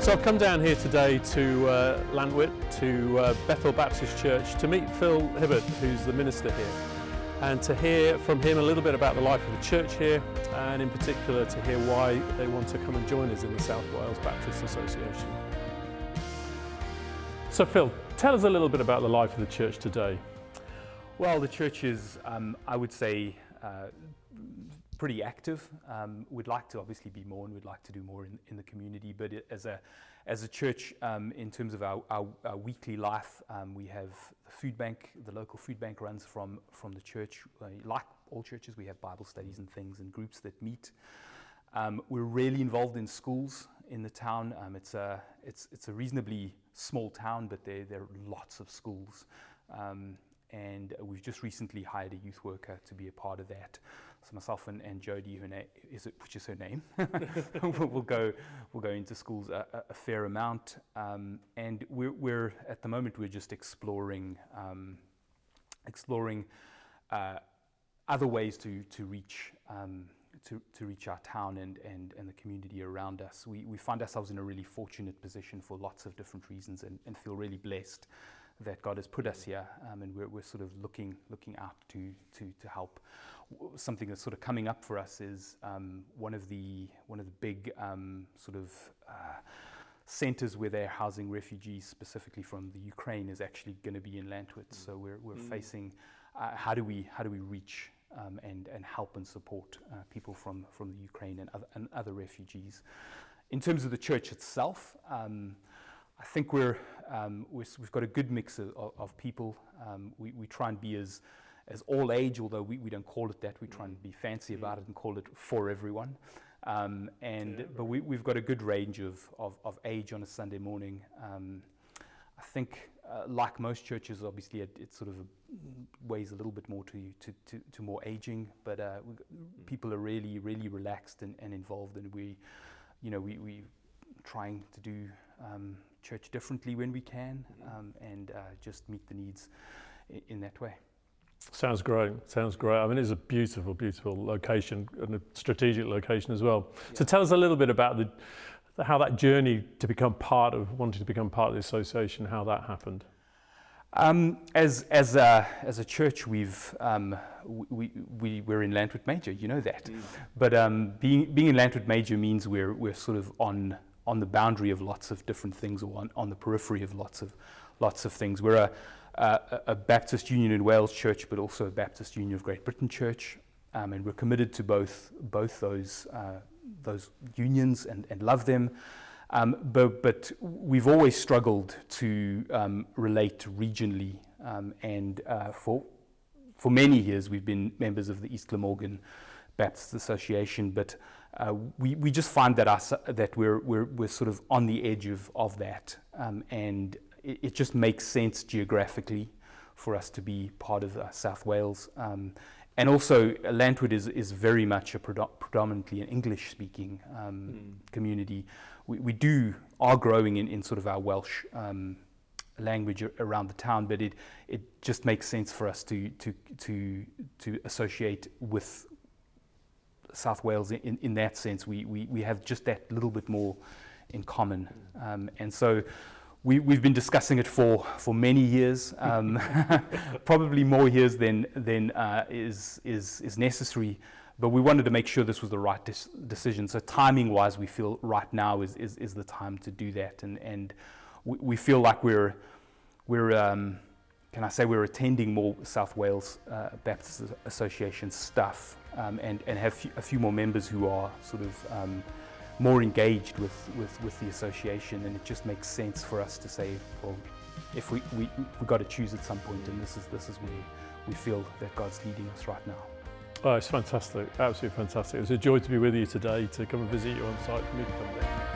So I've come down here today to Llantwit, to Bethel Baptist Church, to meet Phil Hibbert, who's the minister here, and to hear from him a little bit about the life of the church here, and in particular to hear why they want to come and join us in the South Wales Baptist Association. So Phil, tell us a little bit about the life of the church today. Well, the church is, I would say, pretty active. We'd like to obviously be more, and we'd like to do more in the community. But as a church, in terms of our weekly life, we have the food bank. The local food bank runs from the church. Like all churches, we have Bible studies and things and groups that meet. We're really involved in schools in the town. It's a reasonably small town, but there are lots of schools. And we've just recently hired a youth worker to be a part of that. So myself and Jodie, which is her name, we'll go into schools a fair amount. And we're at the moment we're just exploring other ways to reach our town and the community around us. We find ourselves in a really fortunate position for lots of different reasons, and feel really blessed that God has put us here, and we're sort of looking out to help. Something that's sort of coming up for us is one of the big centers where they're housing refugees, specifically from the Ukraine, is actually going to be in Llantwit. So we're facing how do we reach and help and support people from the Ukraine and other refugees. In terms of the church itself, I think we've got a good mix of people. We try and be as all age, although we don't call it that. We try and be fancy about it and call it for everyone. But we've got a good range of age on a Sunday morning. I think, like most churches, obviously it sort of weighs a little bit more to more aging. But people are really, really relaxed and involved, and we trying to do church differently when we can, and just meet the needs in that way. Sounds great. I mean, it's a beautiful, beautiful location, and a strategic location as well. Yeah. So tell us a little bit about how that journey to wanting to become part of the association, how that happened. As a church, we're in Llantwit Major, you know that. But being in Llantwit Major means we're sort of on the boundary of lots of different things, or on the periphery of lots of things. We're a Baptist Union in Wales church, but also a Baptist Union of Great Britain church, and we're committed to both those unions and love them. But we've always struggled to relate regionally, and for many years we've been members of the East Glamorgan Baptist Association, but we just find that we're sort of on the edge of that, and it just makes sense geographically for us to be part of South Wales. And also, Llantwit is very much a predominantly an English-speaking community. We are growing in sort of our Welsh language around the town, but it just makes sense for us to associate with South Wales in that sense. We have just that little bit more in common, and so we've been discussing it for many years, probably more years than is necessary. But we wanted to make sure this was the right decision. So timing-wise, we feel right now is the time to do that, and we feel like we're attending more South Wales Baptist Association stuff, and have a few more members who are sort of more engaged with the association, and it just makes sense for us to say, well, if we've got to choose at some point, and this is where we feel that God's leading us right now. Oh, it's fantastic, absolutely fantastic. It was a joy to be with you today, to come and visit you on site, for me to come there.